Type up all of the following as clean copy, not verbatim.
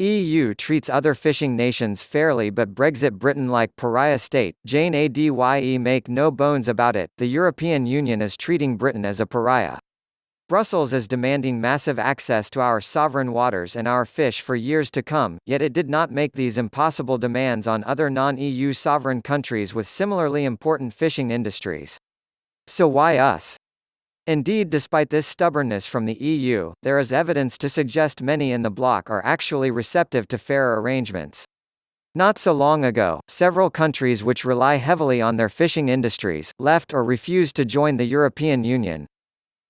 EU treats other fishing nations fairly, but Brexit Britain like pariah state. JAYNE ADYE, make no bones about it, the European Union is treating Britain as a pariah. Brussels is demanding massive access to our sovereign waters and our fish for years to come, yet it did not make these impossible demands on other non-EU sovereign countries with similarly important fishing industries. So why us? Indeed, despite this stubbornness from the EU, there is evidence to suggest many in the bloc are actually receptive to fairer arrangements. Not so long ago, several countries which rely heavily on their fishing industries, left or refused to join the European Union.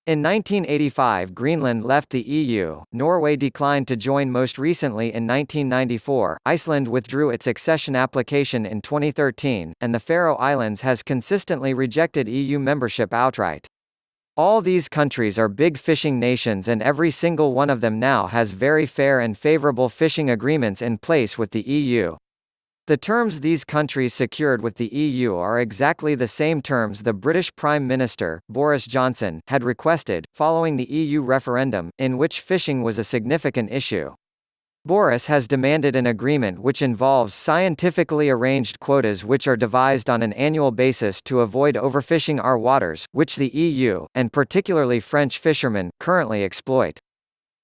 In 1985, Greenland left the EU, Norway declined to join most recently in 1994, Iceland withdrew its accession application in 2013, and the Faroe Islands has consistently rejected EU membership outright. All these countries are big fishing nations, and every single one of them now has very fair and favorable fishing agreements in place with the EU. The terms these countries secured with the EU are exactly the same terms the British Prime Minister, Boris Johnson, had requested, following the EU referendum, in which fishing was a significant issue. Boris has demanded an agreement which involves scientifically arranged quotas which are devised on an annual basis to avoid overfishing our waters, which the EU, and particularly French fishermen, currently exploit.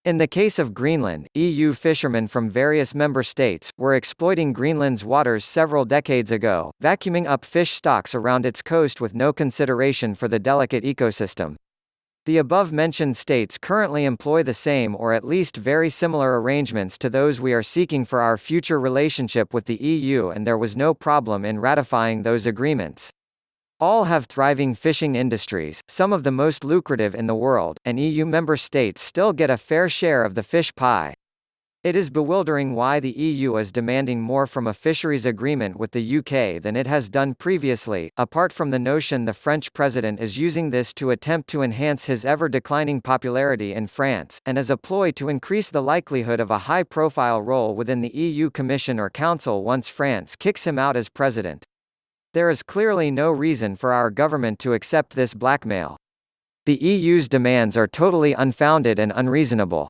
In the case of Greenland, EU fishermen from various member states, were exploiting Greenland's waters several decades ago, vacuuming up fish stocks around its coast with no consideration for the delicate ecosystem. The above-mentioned states currently employ the same or at least very similar arrangements to those we are seeking for our future relationship with the EU, and there was no problem in ratifying those agreements. All have thriving fishing industries, some of the most lucrative in the world, and EU member states still get a fair share of the fish pie. It is bewildering why the EU is demanding more from a fisheries agreement with the UK than it has done previously, apart from the notion the French president is using this to attempt to enhance his ever-declining popularity in France, and as a ploy to increase the likelihood of a high-profile role within the EU Commission or Council once France kicks him out as president. There is clearly no reason for our government to accept this blackmail. The EU's demands are totally unfounded and unreasonable.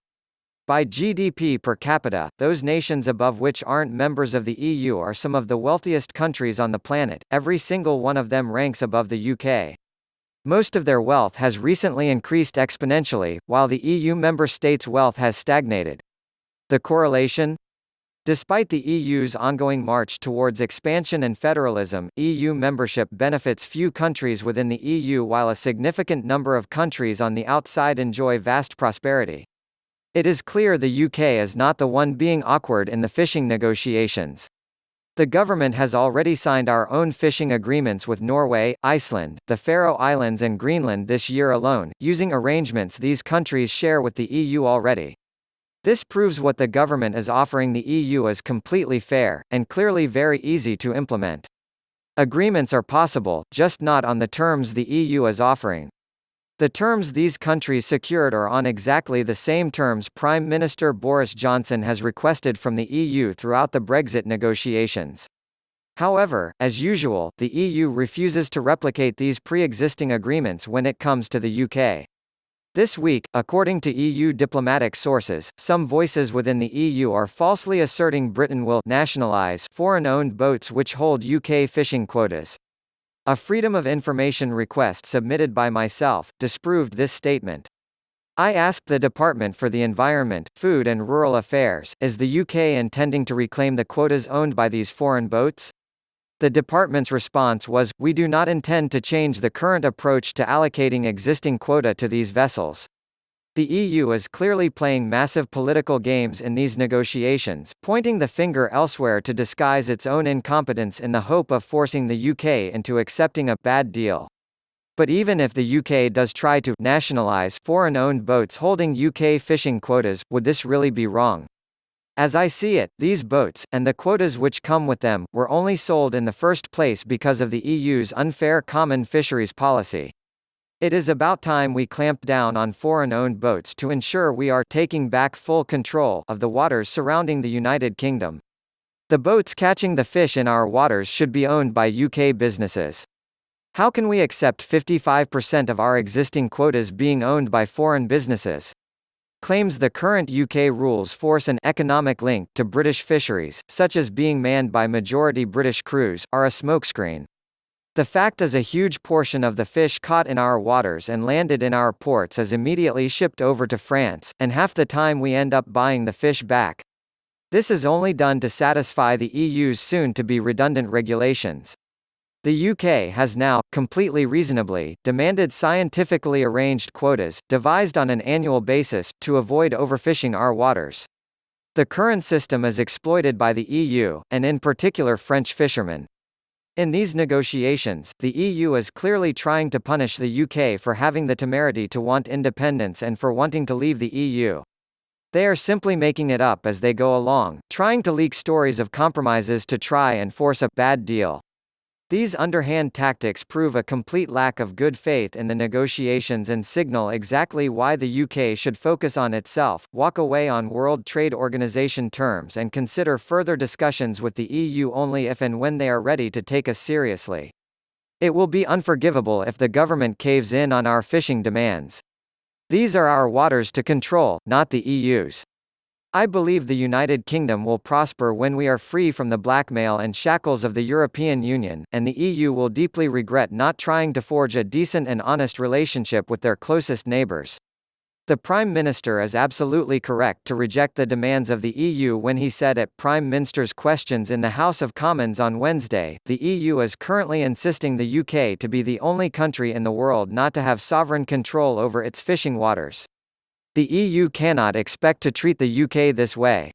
By GDP per capita, those nations above which aren't members of the EU are some of the wealthiest countries on the planet, every single one of them ranks above the UK. Most of their wealth has recently increased exponentially, while the EU member states' wealth has stagnated. The correlation? Despite the EU's ongoing march towards expansion and federalism, EU membership benefits few countries within the EU while a significant number of countries on the outside enjoy vast prosperity. It is clear the UK is not the one being awkward in the fishing negotiations. The government has already signed our own fishing agreements with Norway, Iceland, the Faroe Islands and Greenland this year alone, using arrangements these countries share with the EU already. This proves what the government is offering the EU is completely fair, and clearly very easy to implement. Agreements are possible, just not on the terms the EU is offering. The terms these countries secured are on exactly the same terms Prime Minister Boris Johnson has requested from the EU throughout the Brexit negotiations. However, as usual, the EU refuses to replicate these pre-existing agreements when it comes to the UK. This week, according to EU diplomatic sources, some voices within the EU are falsely asserting Britain will nationalise foreign-owned boats which hold UK fishing quotas. A Freedom of Information request submitted by myself disproved this statement. I asked the Department for the Environment, Food and Rural Affairs, is the UK intending to reclaim the quotas owned by these foreign boats? The department's response was, we do not intend to change the current approach to allocating existing quota to these vessels. The EU is clearly playing massive political games in these negotiations, pointing the finger elsewhere to disguise its own incompetence in the hope of forcing the UK into accepting a bad deal. But even if the UK does try to nationalise foreign-owned boats holding UK fishing quotas, would this really be wrong? As I see it, these boats, and the quotas which come with them, were only sold in the first place because of the EU's unfair common fisheries policy. It is about time we clamped down on foreign-owned boats to ensure we are taking back full control of the waters surrounding the United Kingdom. The boats catching the fish in our waters should be owned by UK businesses. How can we accept 55% of our existing quotas being owned by foreign businesses? claims the current UK rules force an economic link to British fisheries, such as being manned by majority British crews, are a smokescreen. The fact is a huge portion of the fish caught in our waters and landed in our ports is immediately shipped over to France, and half the time we end up buying the fish back. This is only done to satisfy the EU's soon-to-be redundant regulations. The UK has now, completely reasonably, demanded scientifically arranged quotas, devised on an annual basis, to avoid overfishing our waters. The current system is exploited by the EU, and in particular French fishermen. In these negotiations, the EU is clearly trying to punish the UK for having the temerity to want independence and for wanting to leave the EU. They are simply making it up as they go along, trying to leak stories of compromises to try and force a bad deal. These underhand tactics prove a complete lack of good faith in the negotiations and signal exactly why the UK should focus on itself, walk away on World Trade Organization terms and consider further discussions with the EU only if and when they are ready to take us seriously. It will be unforgivable if the government caves in on our fishing demands. These are our waters to control, not the EU's. I believe the United Kingdom will prosper when we are free from the blackmail and shackles of the European Union, and the EU will deeply regret not trying to forge a decent and honest relationship with their closest neighbours. The Prime Minister is absolutely correct to reject the demands of the EU when he said at Prime Minister's questions in the House of Commons on Wednesday, the EU is currently insisting the UK to be the only country in the world not to have sovereign control over its fishing waters. The EU cannot expect to treat the UK this way.